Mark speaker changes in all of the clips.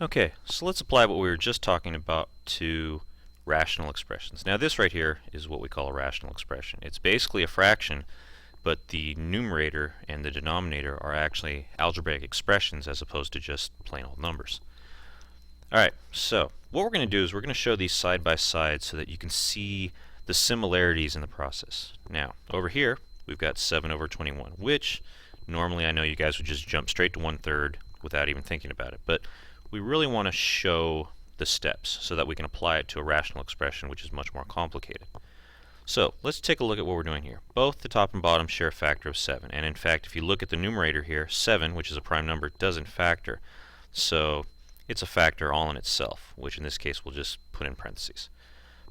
Speaker 1: Okay, so let's apply what we were just talking about to rational expressions. Now this right here is what we call a rational expression. It's basically a fraction, but the numerator and the denominator are actually algebraic expressions as opposed to just plain old numbers. Alright, so what we're going to do is we're going to show these side by side so that you can see the similarities in the process. Now, over here, we've got 7 over 21, which normally I know you guys would just jump straight to 1/3 without even thinking about it. But we really want to show the steps so that we can apply it to a rational expression, which is much more complicated. So let's take a look at what we're doing here. Both the top and bottom share a factor of 7. And in fact, if you look at the numerator here, 7, which is a prime number, doesn't factor. So it's a factor all in itself, which in this case we'll just put in parentheses.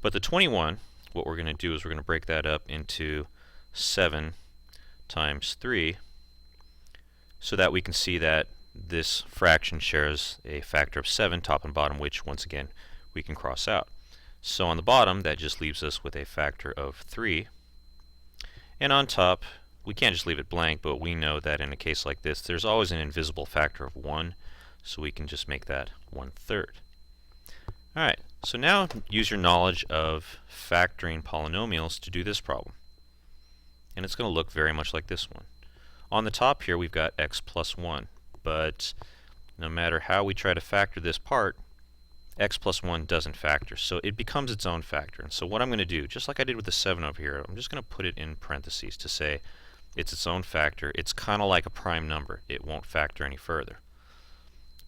Speaker 1: But the 21, what we're going to do is we're going to break that up into 7 times 3 so that we can see that this fraction shares a factor of 7, top and bottom, which once again we can cross out. So on the bottom, that just leaves us with a factor of 3. And on top, we can't just leave it blank, but we know that in a case like this, there's always an invisible factor of 1, so we can just make that 1/3. Alright, so now use your knowledge of factoring polynomials to do this problem. And it's going to look very much like this one. On the top here, we've got x plus 1. But no matter how we try to factor this part, x plus 1 doesn't factor, so it becomes its own factor. And so what I'm going to do, just like I did with the 7 over here, I'm just going to put it in parentheses to say it's its own factor. It's kind of like a prime number. It won't factor any further.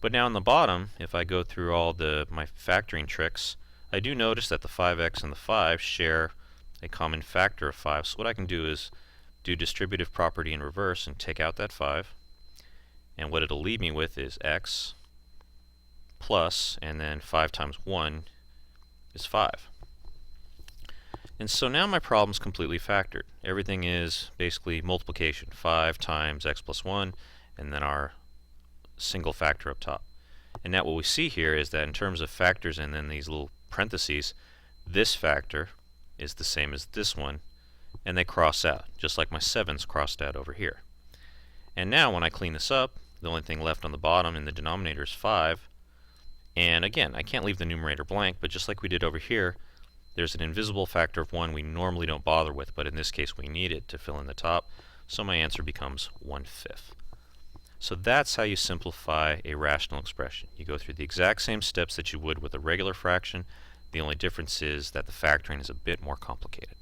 Speaker 1: But now on the bottom, if I go through all my factoring tricks, I do notice that the 5x and the 5 share a common factor of 5. So what I can do is do distributive property in reverse and take out that 5. And what it'll leave me with is x plus, and then 5 times 1 is 5. And so now my problem's completely factored. Everything is basically multiplication. 5 times x plus 1, and then our single factor up top. And now what we see here is that in terms of factors and then these little parentheses, this factor is the same as this one, and they cross out, just like my 7's crossed out over here. And now when I clean this up, the only thing left on the bottom in the denominator is 5. And again, I can't leave the numerator blank, but just like we did over here, there's an invisible factor of 1 we normally don't bother with, but in this case we need it to fill in the top. So my answer becomes 1/5. So that's how you simplify a rational expression. You go through the exact same steps that you would with a regular fraction. The only difference is that the factoring is a bit more complicated.